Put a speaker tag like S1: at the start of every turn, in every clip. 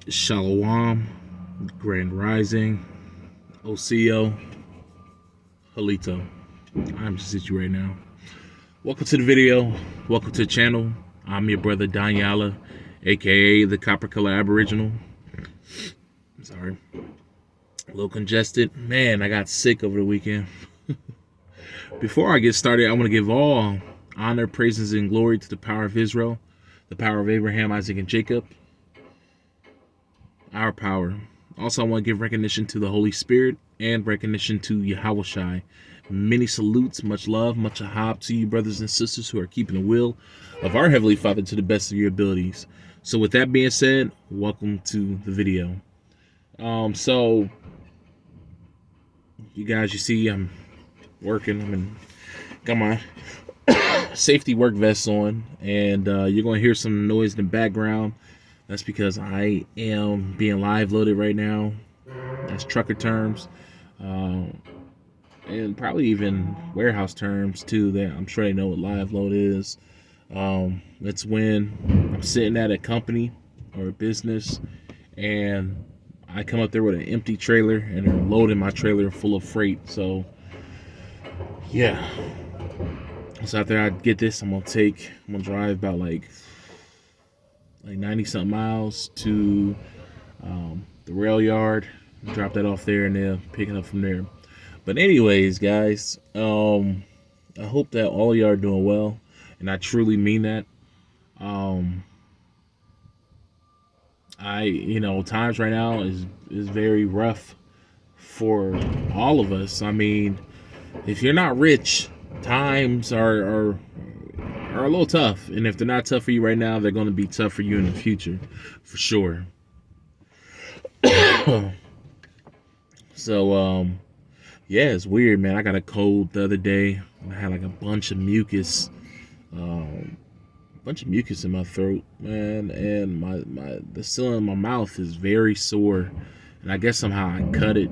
S1: Shalom, Grand Rising, OCO, Halito. I'm just at you right now. Welcome to the video. Welcome to the channel. I'm your brother Daniela, aka the Copper Color Aboriginal. Sorry. A little congested. Man, I got sick over the weekend. Before I get started, I want to give all honor, praises, and glory to the power of Israel, the power of Abraham, Isaac, and Jacob. Our power. Also, I want to give recognition to the Holy Spirit and recognition to Yahushai. Many salutes, much love, much ahab to you, brothers and sisters who are keeping the will of our Heavenly Father to the best of your abilities. So with that being said, welcome to the video. So you guys, you see I'm working. Got my safety work vest on, and you're going to hear some noise in the background. That's because I am being live loaded right now. That's trucker terms. And probably even warehouse terms too. That I'm sure they know what live load is. It's when I'm sitting at a company or a business and I come up there with an empty trailer and they're loading my trailer full of freight. So yeah. So after I get this, I'm gonna drive about like 90 something miles to the rail yard, drop that off there, and then pick it up from there. But anyways, guys, I hope that all of y'all are doing well, and I truly mean that. Times right now is very rough for all of us. I mean, if you're not rich, times are a little tough, and if they're not tough for you right now, they're going to be tough for you in the future, for sure. So, yeah, it's weird, man. I got a cold the other day. I had like a bunch of mucus in my throat, man, and the ceiling of my mouth is very sore, and I guess somehow I cut it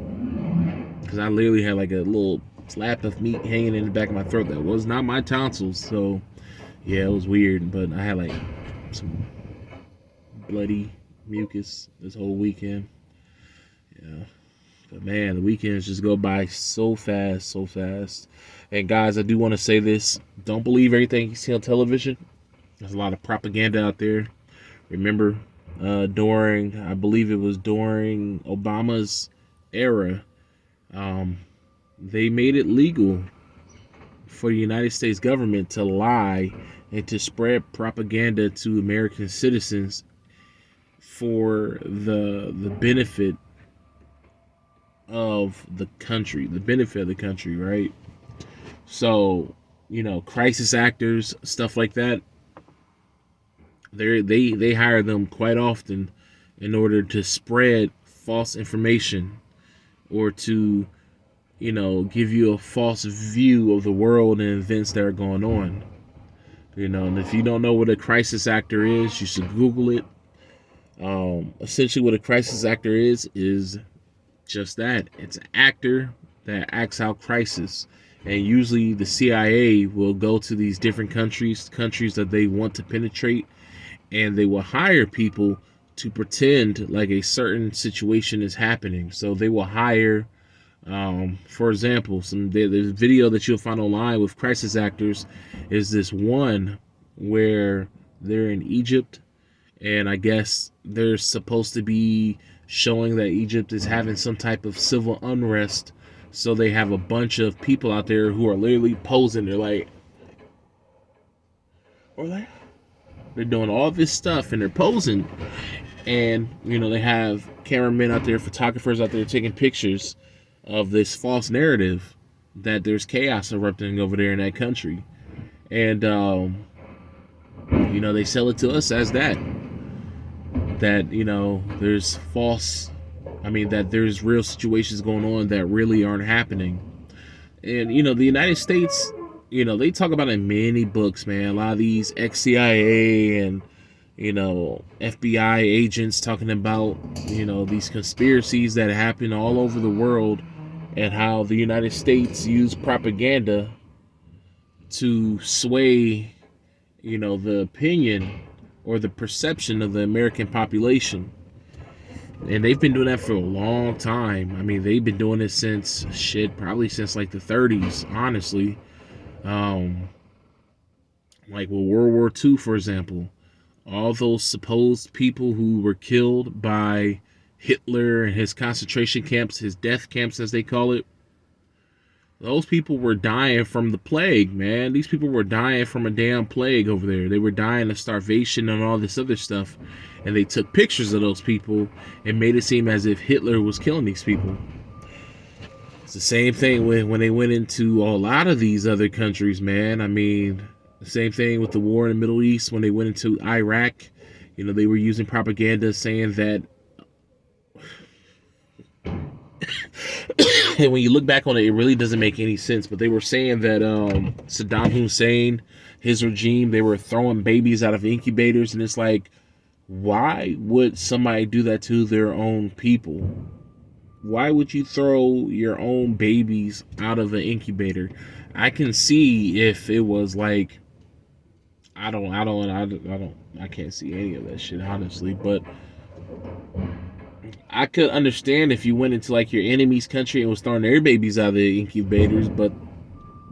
S1: because I literally had like a little slab of meat hanging in the back of my throat that was not my tonsils. So yeah, it was weird, but I had like some bloody mucus this whole weekend. Yeah. But man, the weekends just go by so fast. And guys, I do want to say this. Don't believe everything you see on television. There's a lot of propaganda out there. Remember, I believe it was during Obama's era, they made it legal for the United States government to lie and to spread propaganda to American citizens for the benefit of the country, right? So, crisis actors, stuff like that, they hire them quite often in order to spread false information or to, give you a false view of the world and events that are going on. And if you don't know what a crisis actor is, you should Google it. Essentially what a crisis actor is just that. It's an actor that acts out crisis. And usually the CIA will go to these different countries that they want to penetrate, and they will hire people to pretend like a certain situation is happening. So they will hire, for example, the video that you'll find online with crisis actors is this one where they're in Egypt, and I guess they're supposed to be showing that Egypt is having some type of civil unrest. So they have a bunch of people out there who are literally posing. They're doing all this stuff and they're posing. And, they have cameramen out there, photographers out there taking pictures of this false narrative that there's chaos erupting over there in that country. And, they sell it to us as that there's that there's real situations going on that really aren't happening. And the United States, they talk about it in many books, man. A lot of these ex-CIA and FBI agents talking about these conspiracies that happen all over the world, and how the United States use propaganda to sway the opinion or the perception of the American population. And they've been doing that for a long time. I mean, they've been doing it since probably since like the 30s, honestly. Um, like with World War II, for example, all those supposed people who were killed by Hitler and his concentration camps, his death camps, as they call it. Those people were dying from the plague, man. These people were dying from a damn plague over there. They were dying of starvation and all this other stuff. And they took pictures of those people and made it seem as if Hitler was killing these people. It's the same thing when they went into a lot of these other countries, man. I mean, the same thing with the war in the Middle East when they went into Iraq. You know, they were using propaganda saying that and when you look back on it, it really doesn't make any sense. But they were saying that Saddam Hussein, his regime, they were throwing babies out of incubators. And it's like, why would somebody do that to their own people? Why would you throw your own babies out of an incubator? I can see if it was like, I can't see any of that shit, honestly. But I could understand if you went into like your enemy's country and was throwing their babies out of the incubators, but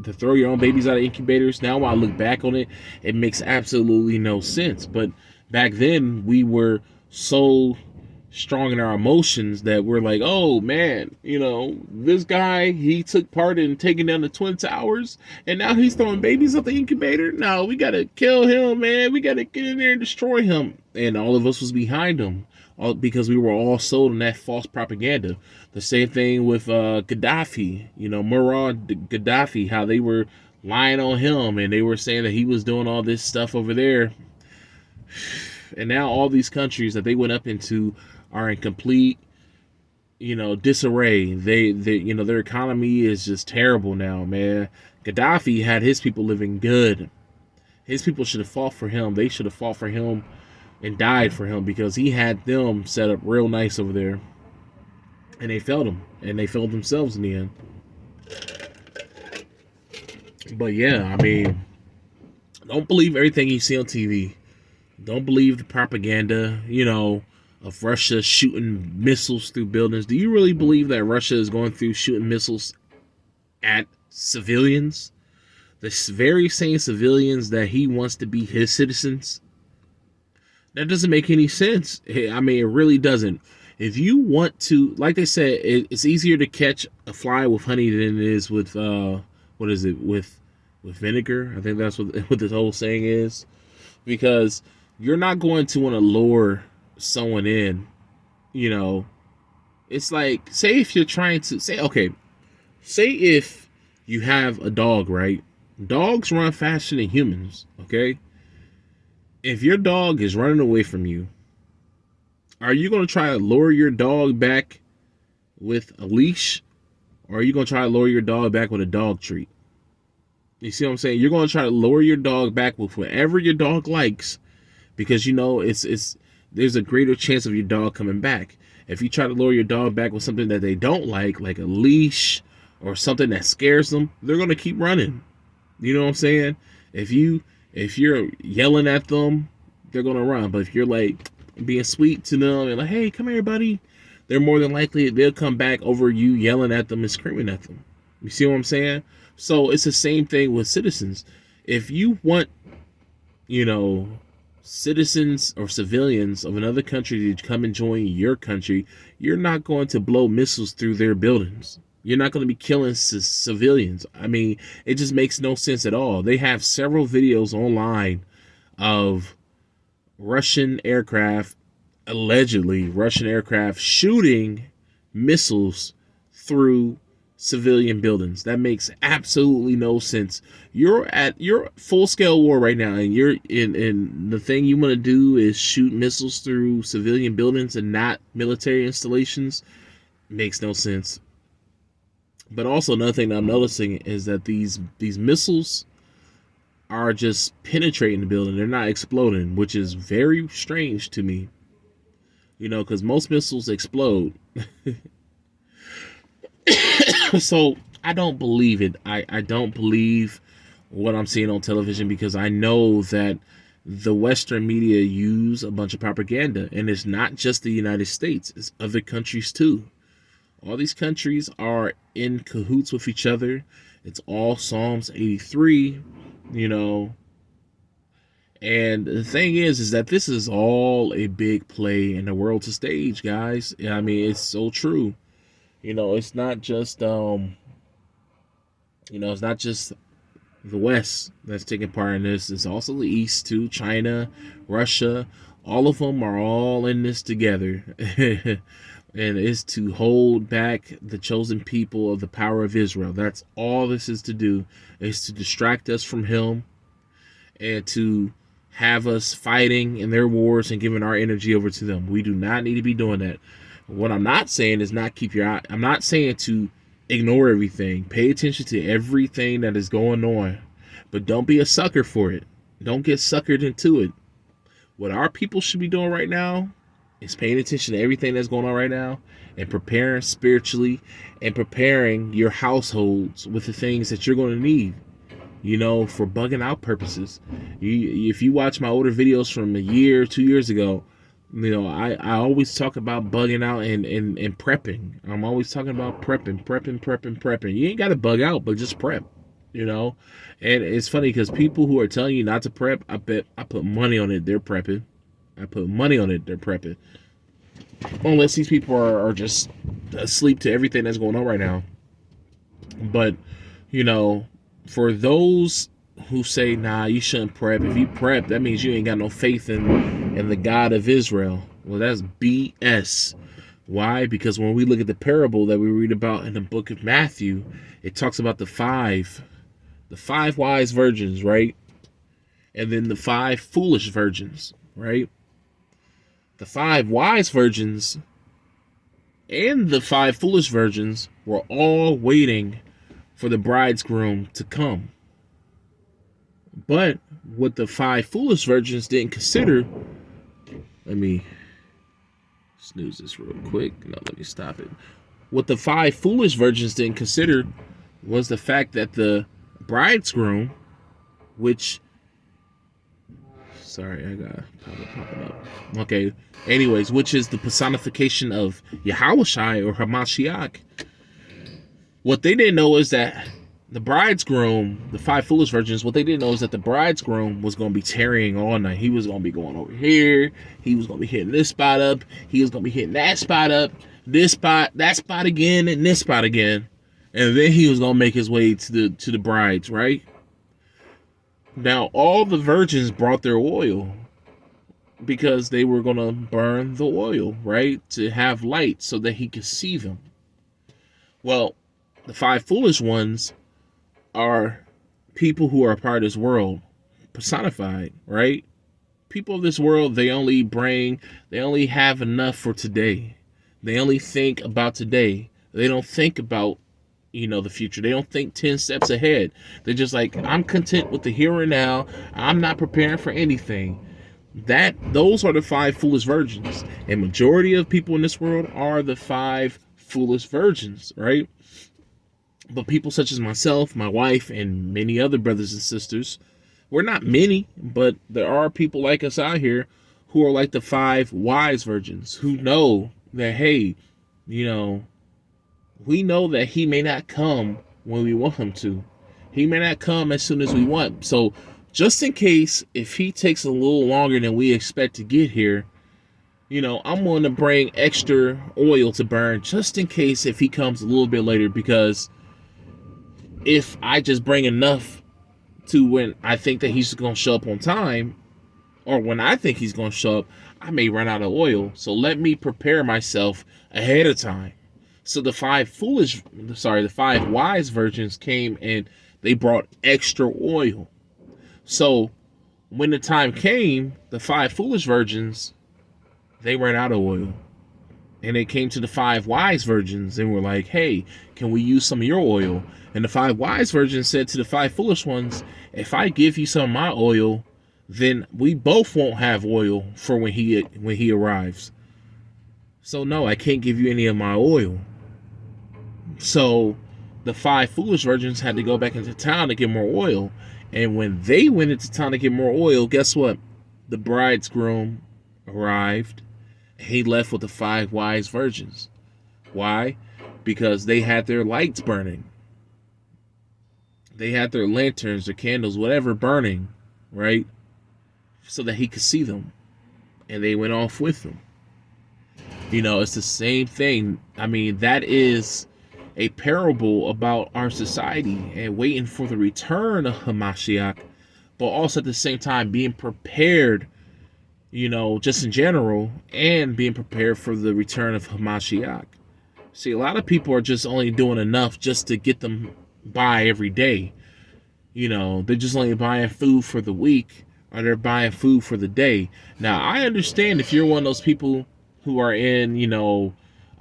S1: to throw your own babies out of incubators, now when I look back on it, it makes absolutely no sense. But back then, we were so strong in our emotions that we're like, oh man, you know, this guy, he took part in taking down the Twin Towers, and now he's throwing babies out the incubator. No, we gotta kill him, man. We gotta get in there and destroy him. And all of us was behind him. All because we were all sold in that false propaganda. The same thing with Gaddafi, you know, Muammar Gaddafi, how they were lying on him and they were saying that he was doing all this stuff over there. And now all these countries that they went up into are in complete, you know, disarray. They you know, their economy is just terrible now, man. Gaddafi had his people living good. His people should have fought for him. They should have fought for him and died for him because he had them set up real nice over there. And they failed him. And they failed themselves in the end. But yeah, I mean, don't believe everything you see on TV. Don't believe the propaganda, you know, of Russia shooting missiles through buildings. Do you really believe that Russia is going through shooting missiles at civilians? The very same civilians that he wants to be his citizens? That doesn't make any sense. I mean, it really doesn't. If you want to, like they said, it's easier to catch a fly with honey than it is with, what is it, with vinegar? I think that's what this whole saying is. Because you're not going to want to lure someone in, you know. It's like, say if you're trying to, say if you have a dog, right? Dogs run faster than humans, okay? If your dog is running away from you, are you going to try to lure your dog back with a leash? Or are you going to try to lure your dog back with a dog treat? You see what I'm saying? You're going to try to lure your dog back with whatever your dog likes because you know there's a greater chance of your dog coming back. If you try to lure your dog back with something that they don't like a leash or something that scares them, they're going to keep running. You know what I'm saying? If you're yelling at them, they're going to run. But if you're like being sweet to them and like, hey, come here, buddy, they're more than likely they'll come back over you yelling at them and screaming at them. You see what I'm saying? So it's the same thing with citizens. If you want, you know, citizens or civilians of another country to come and join your country, you're not going to blow missiles through their buildings. You're not going to be killing civilians. I mean, it just makes no sense at all. They have several videos online of Russian aircraft, allegedly Russian aircraft, shooting missiles through civilian buildings. That makes absolutely no sense. You're at your full-scale war right now, and you're in the thing you want to do is shoot missiles through civilian buildings and not military installations. Makes no sense. But also another thing that I'm noticing is that these missiles are just penetrating the building. They're not exploding, which is very strange to me. You know, because most missiles explode. So I don't believe it. I don't believe what I'm seeing on television because I know that the Western media use a bunch of propaganda, and it's not just the United States, it's other countries too. All these countries are in cahoots with each other. It's all Psalms 83, you know. And the thing is that this is all a big play, and the world's a stage, guys. I mean, it's so true. It's not just it's not just the West that's taking part in this. It's also the East too. China, Russia, all of them are all in this together. And it's to hold back the chosen people of the power of Israel. That's all this is to do, is to distract us from him and to have us fighting in their wars and giving our energy over to them. We do not need to be doing that. What I'm not saying is not keep your eye. I'm not saying to ignore everything. Pay attention to everything that is going on, but don't be a sucker for it. Don't get suckered into it. What our people should be doing right now is paying attention to everything that's going on right now and preparing spiritually and preparing your households with the things that you're going to need, for bugging out purposes. If you watch my older videos from a year, 2 years ago, I always talk about bugging out and prepping. I'm always talking about prepping. You ain't got to bug out, but just prep, And it's funny because people who are telling you not to prep, I put money on it, they're prepping. Unless these people are just asleep to everything that's going on right now. But, for those who say, nah, you shouldn't prep. If you prep, that means you ain't got no faith in the God of Israel. Well, that's BS. Why? Because when we look at the parable that we read about in the book of Matthew, it talks about the five wise virgins, right? And then the 5 foolish virgins, right? The 5 wise virgins and the 5 foolish virgins were all waiting for the bridegroom to come. But what the 5 foolish virgins didn't consider, let me snooze this real quick. No, let me stop it. What the 5 foolish virgins didn't consider was the fact that the bridegroom, which, sorry, I got popping up. Okay. Anyways, which is the personification of Yahushua or Hamashiach. What they didn't know is that the bridegroom, the 5 foolish virgins, what they didn't know is that the bridegroom was going to be tarrying all night. He was going to be going over here. He was going to be hitting this spot up. He was going to be hitting that spot up, this spot, that spot again, and this spot again. And then he was going to make his way to the brides, right? Now, all the virgins brought their oil because they were going to burn the oil, right? To have light so that he could see them. Well, the 5 foolish ones are people who are a part of this world, personified, right? People of this world, they only have enough for today. They only think about today. They don't think about, the future. They don't think 10 steps ahead. They're just like, I'm content with the here and now. I'm not preparing for anything. Those are the 5 foolish virgins. And majority of people in this world are the 5 foolish virgins, right? But people such as myself, my wife, and many other brothers and sisters, we're not many, but there are people like us out here who are like the 5 wise virgins who know that, hey, we know that he may not come when we want him to. He may not come as soon as we want. So just in case, if he takes a little longer than we expect to get here, I'm going to bring extra oil to burn just in case if he comes a little bit later, because if I just bring enough to when I think that he's going to show up on time, or when I think he's going to show up, I may run out of oil. So let me prepare myself ahead of time. So the 5 wise virgins came and they brought extra oil. So when the time came, the 5 foolish virgins, they ran out of oil. And they came to the 5 wise virgins and were like, hey, can we use some of your oil? And the 5 wise virgins said to the 5 foolish ones, if I give you some of my oil, then we both won't have oil for when he arrives. So no, I can't give you any of my oil. So the 5 foolish virgins had to go back into town to get more oil. And when they went into town to get more oil, guess what? the bridegroom arrived. He left with the 5 wise virgins. Why? Because they had their lights burning. They had their lanterns, their candles, whatever burning, right? So that he could see them. And they went off with them. It's the same thing. I mean, that is a parable about our society and waiting for the return of Hamashiach, but also at the same time being prepared, just in general, and being prepared for the return of Hamashiach. See, a lot of people are just only doing enough just to get them by every day. They're just only buying food for the week, or they're buying food for the day. Now, I understand if you're one of those people who are in,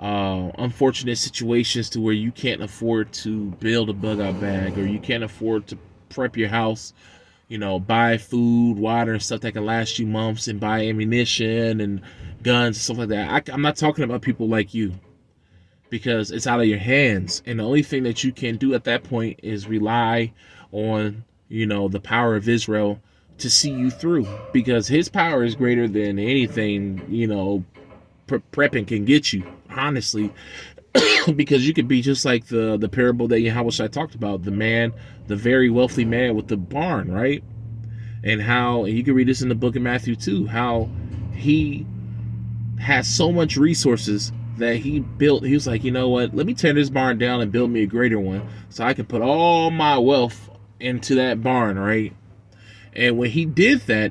S1: unfortunate situations to where you can't afford to build a bug out bag, or you can't afford to prep your house, buy food, water, and stuff that can last you months, and buy ammunition and guns and stuff like that. I'm not talking about people like you, because it's out of your hands. And the only thing that you can do at that point is rely on, the power of Israel to see you through, because his power is greater than anything, prepping can get you, honestly. Because you could be just like the parable that Yahushua talked about, the very wealthy man with the barn, right? And you can read this in the book of Matthew too, how he has so much resources that he was like, you know what, let me tear this barn down and build me a greater one so I can put all my wealth into that barn, right? And when he did that,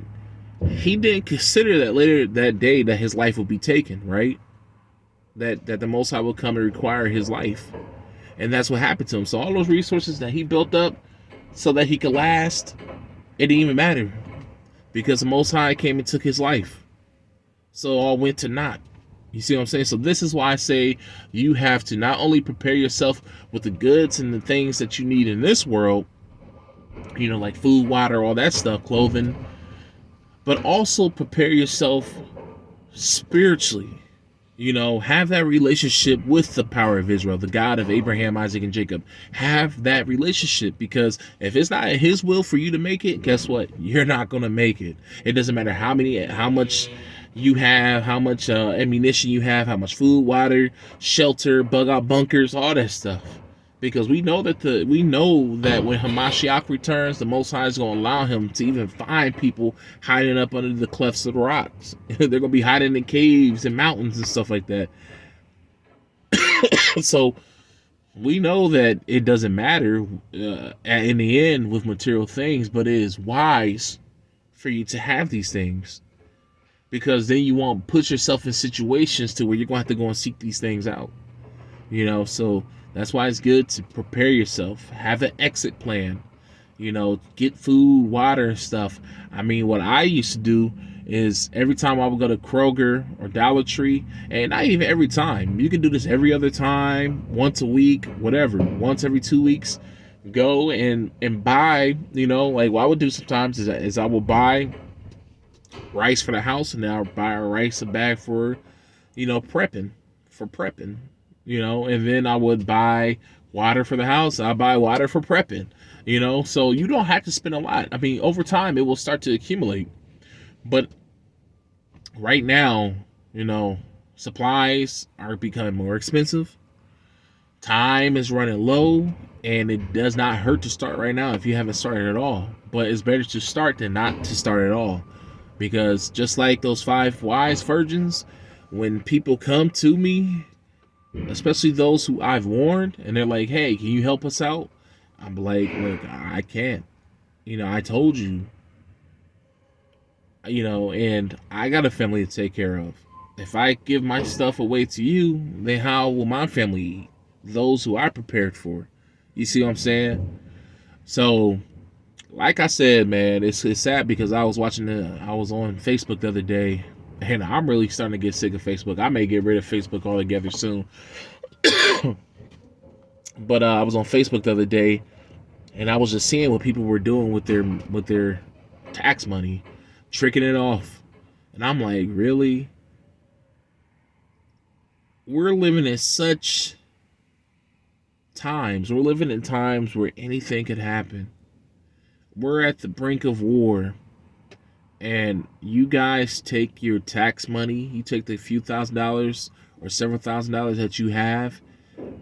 S1: he didn't consider that later that day that his life would be taken, right? That the Most High will come and require his life. And that's what happened to him. So all those resources that he built up so that he could last, it didn't even matter, because the Most High came and took his life. So it all went to naught. You see what I'm saying? So this is why I say you have to not only prepare yourself with the goods and the things that you need in this world, like food, water, all that stuff, clothing, but also prepare yourself spiritually. Have that relationship with the power of Israel, the God of Abraham, Isaac, and Jacob. Have that relationship, because if it's not his will for you to make it, guess what? You're not going to make it. It doesn't matter how much you have, how much ammunition you have, how much food, water, shelter, bug out bunkers, all that stuff. Because we know that when Hamashiach returns, the Most High is going to allow him to even find people hiding up under the clefts of the rocks. They're going to be hiding in caves and mountains and stuff like that. So we know that it doesn't matter in the end with material things, but it is wise for you to have these things, because then you won't put yourself in situations to where you're going to have to go and seek these things out. So that's why it's good to prepare yourself. Have an exit plan. Get food, water, and stuff. I mean, what I used to do is every time I would go to Kroger or Dollar Tree, and not even every time. You can do this every other time, once a week, whatever. Once every 2 weeks, go and buy. Like what I would do sometimes is I will buy rice for the house, and then I'll buy a bag for, prepping. And then I would buy water for the house. I buy water for prepping, so you don't have to spend a lot. I mean, over time, it will start to accumulate. But right now, supplies are becoming more expensive. Time is running low, and it does not hurt to start right now if you haven't started at all. But it's better to start than not to start at all. Because just like those 5 wise virgins, when people come to me, especially those who I've warned, and they're like, hey, can you help us out? I'm like, look, I can't. I told you. And I got a family to take care of. If I give my stuff away to you, then how will my family eat? Those who I prepared for. You see what I'm saying? So, like I said, man, it's sad, because I was on Facebook the other day, and I'm really starting to get sick of Facebook. I may get rid of Facebook altogether soon. But I was on Facebook the other day, and I was just seeing what people were doing with their tax money, tricking it off. And I'm like, really? We're living in such times. We're living in times where anything could happen. We're at the brink of war. and you guys take your tax money, you take the few $1,000s or several $1,000s that you have,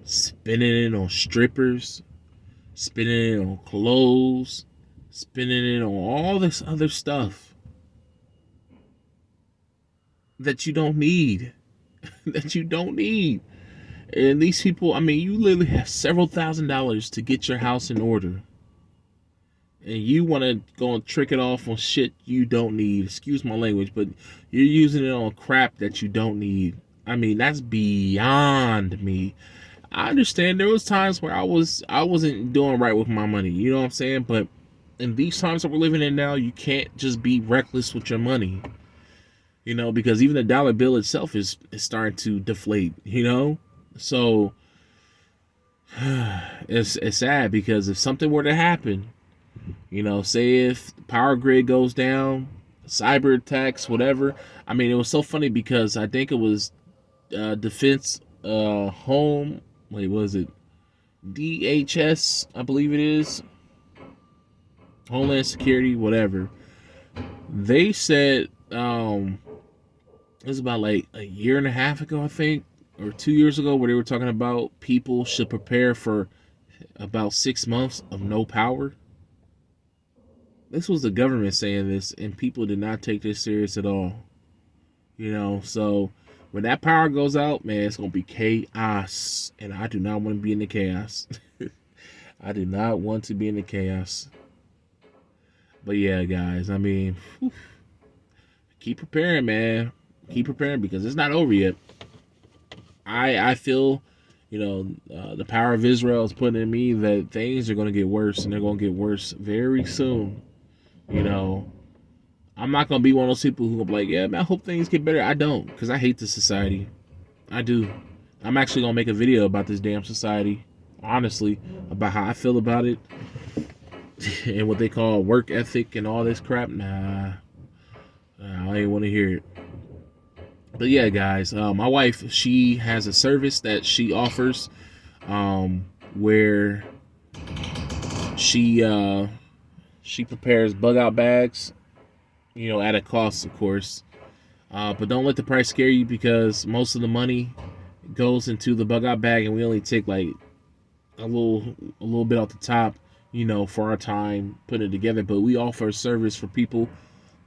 S1: spending it on strippers, spending it on clothes, spending it on all this other stuff that you don't need, that you don't need. And these people, I mean, you literally have several $1,000s to get your house in order. And you want to go and trick it off on shit you don't need. Excuse my language, but you're using it on crap that you don't need. I mean, that's beyond me. I understand there was times where I wasn't doing right with my money. You know what I'm saying? But in these times that we're living in now, you can't just be reckless with your money. You know, because even the dollar bill itself is starting to deflate. You know, so it's sad because if something were to happen, you know, say if the power grid goes down, cyber attacks, whatever. I mean, it was so funny because I think it was Defense Home. Wait, was it DHS? I believe it is Homeland Security, whatever. They said it was about like a year and a half ago, I think, or 2 years ago, where they were talking about people should prepare for about 6 months of no power. This was the government saying this, and people did not take this serious at all. You know, so when that power goes out, man, it's gonna be chaos, and I do not want to be in the chaos. I do not want to be in the chaos. But yeah, guys, I mean, keep preparing, man. Keep preparing because it's not over yet. I feel, you know, the power of Israel is putting in me that things are going to get worse, and they're going to get worse very soon. You know, I'm not going to be one of those people who will be like, yeah, man, I hope things get better. I don't, because I hate this society. I do. I'm actually going to make a video about this damn society, honestly, about how I feel about it and what they call work ethic and all this crap. Nah, I ain't want to hear it. But yeah, guys, my wife, she has a service that she offers where she prepares bug out bags, you know, at a cost, of course. But don't let the price scare you because most of the money goes into the bug out bag, and we only take like a little bit off the top, you know, for our time putting it together. But we offer a service for people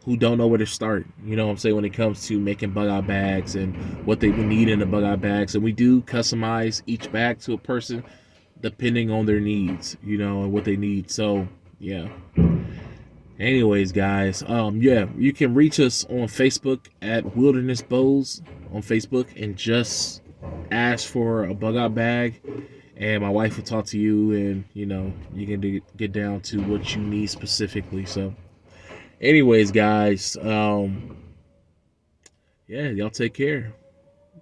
S1: who don't know where to start, you know what I'm saying, when it comes to making bug out bags and what they would need in the bug out bags. And we do customize each bag to a person depending on their needs, you know, and what they need. So yeah. Anyways, guys, yeah, you can reach us on Facebook at Wilderness Bows on Facebook and just ask for a bug out bag, and my wife will talk to you, and you know, you can get down to what you need specifically. So anyways, guys, yeah, y'all take care.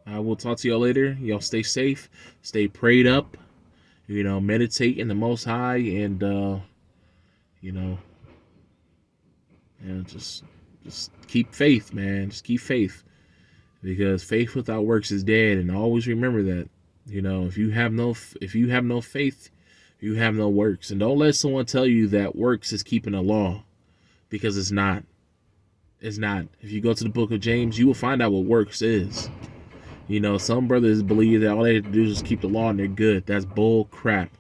S1: I will talk to y'all later. Y'all stay safe, stay prayed up, you know, meditate in the Most High, and you know, and just keep faith, man. Just keep faith, because faith without works is dead. And always remember that. You know, if you have no faith, you have no works. And don't let someone tell you that works is keeping the law, because it's not. It's not. If you go to the book of James, you will find out what works is. You know, some brothers believe that all they have to do is keep the law and they're good. That's bull crap.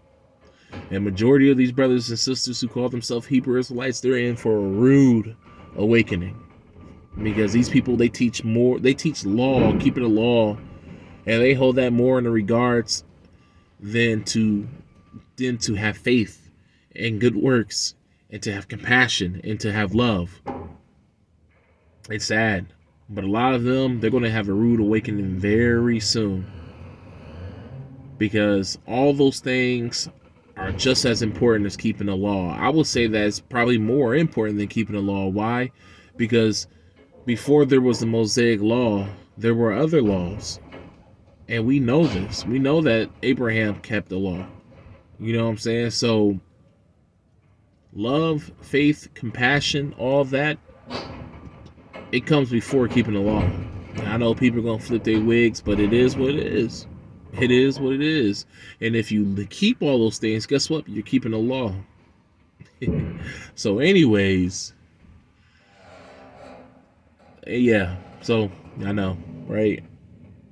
S1: And majority of these brothers and sisters who call themselves Hebrew Israelites, they're in for a rude awakening. Because these people, they teach law, keeping the law, and they hold that more in the regards than to have faith and good works, and to have compassion and to have love. It's sad, but a lot of them, they're going to have a rude awakening very soon, because all those things are just as important as keeping the law. I would say that it's probably more important than keeping the law. Why? Because before there was the Mosaic law, there were other laws, and we know this. We know that Abraham kept the law. You know what I'm saying? So love, faith, compassion, all of that, it comes before keeping the law. I know people are going to flip their wigs, but it is what it is. It is what it is. And if you keep all those things, guess what? You're keeping the law. So anyways, yeah. So I know, right?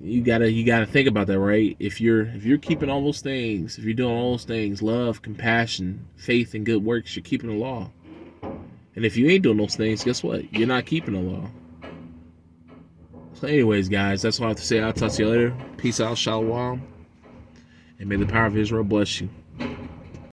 S1: You gotta think about that, right? If you're keeping all those things, if you're doing all those things, love, compassion, faith, and good works, you're keeping the law. And if you ain't doing those things, guess what? You're not keeping the law. So, anyways, guys, that's all I have to say. I'll talk to you later. Peace out, shalom, and may the power of Israel bless you.